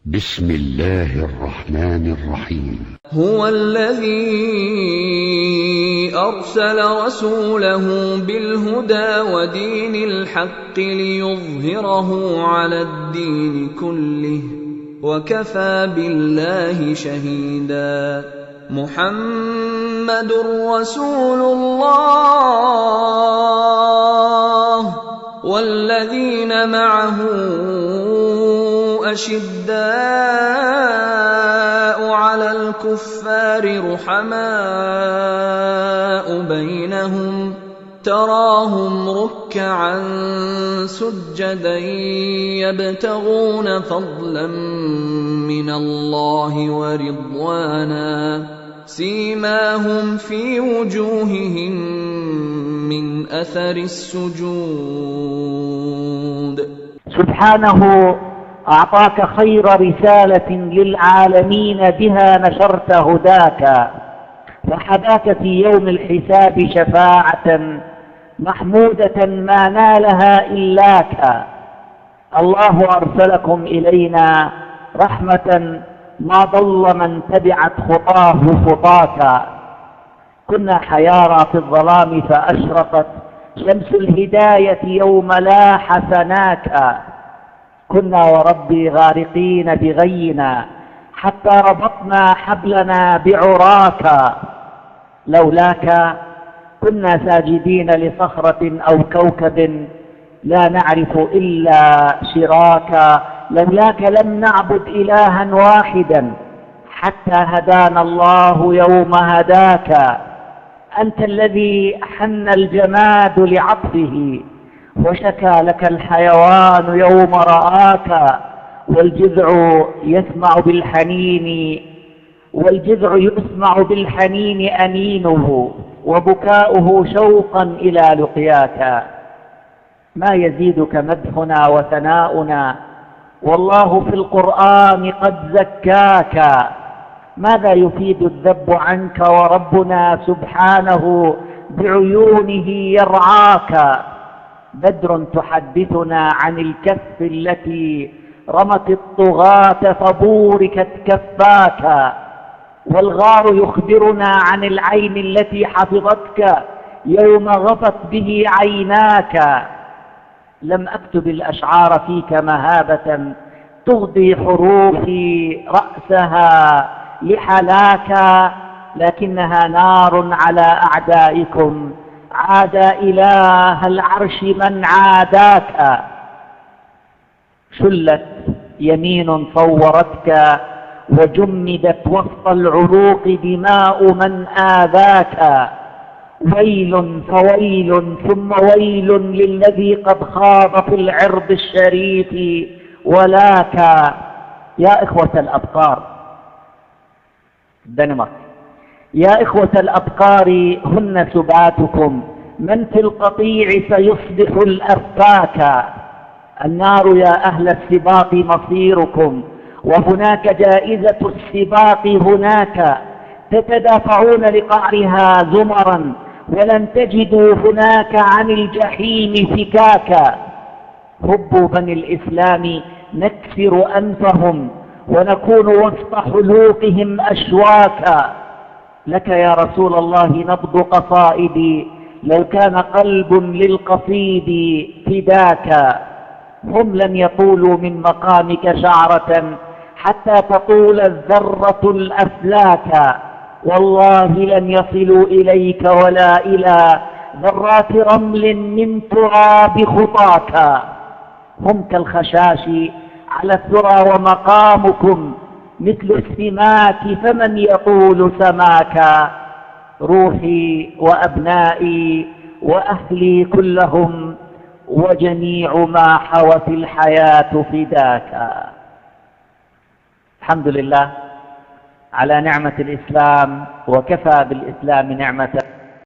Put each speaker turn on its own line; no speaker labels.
بسم الله الرحمن الرحيم.
هو الذي أرسل رسوله بالهدى ودين الحق ليظهره على الدين كله وكفى بالله شهيدا. محمد رسول الله والذين معه أشداء على الكفار رحماء بينهم تراهم ركعا سجدا يبتغون فضلا من الله ورضوانا سيماهم في وجوههم من أثر السجود.
سبحانه أعطاك خير رسالة للعالمين بها نشرت هداك، فحداك في يوم الحساب شفاعة محمودة ما نالها إلاك. الله أرسلكم إلينا رحمة ما ضل من تبعت خطاه خطاك. كنا حيارى في الظلام فأشرقت شمس الهداية يوم لاح سناك. كنا وربي غارقين بغينا حتى ربطنا حبلنا بعراك. لولاك كنا ساجدين لصخرة أو كوكب لا نعرف إلا شراك. لولاك لم نعبد إلها واحدا حتى هدانا الله يوم هداك. أنت الذي حن الجماد لعطفه وشكى لك الحيوان يوم رآك. والجذع يسمع بالحنين أنينه وبكاؤه شوقا إلى لقياك. ما يزيدك مدحنا وثناؤنا والله في القرآن قد زكاك. ماذا يفيد الذب عنك وربنا سبحانه بعيونه يرعاك. بدر تحدثنا عن الكف التي رمت الطغاة فبوركت كفاك. والغار يخبرنا عن العين التي حفظتك يوم غفت به عيناك. لم أكتب الأشعار فيك مهابة تغضي حروفي رأسها لحلاك، لكنها نار على أعدائكم عاد إله العرش من عاداك. شلت يمين صورتك وجمدت وسط العروق دماء من آذاك. ويل فويل ثم ويل للذي قد خاض في العرض الشريف ولاك. يا إخوة الأبقار الدنمارك، يا إخوة الأبقار هن سباتكم، من في القطيع سيصبح الأفاك. النار يا أهل السباق مصيركم وهناك جائزة السباق هناك. تتدافعون لقعرها زمرا ولن تجدوا هناك عن الجحيم فكاكا. هبوا بني الإسلام نكسر أنفهم ونكون وسط حلوقهم أشواكا. لك يا رسول الله نبض قصائدي لو كان قلب للقصيد فداكا. هم لن يطولوا من مقامك شعرة حتى تطول الذرة الأفلاك. والله لن يصلوا إليك ولا إلى ذرات رمل من تراب خطاك. هم كالخشاش على الثرى ومقامكم مثل السماك فمن يطول سماكا. روحي وأبنائي وأهلي كلهم وجميع ما حوت الحياة فداكا. الحمد لله على نعمة الإسلام وكفى بالإسلام نعمة.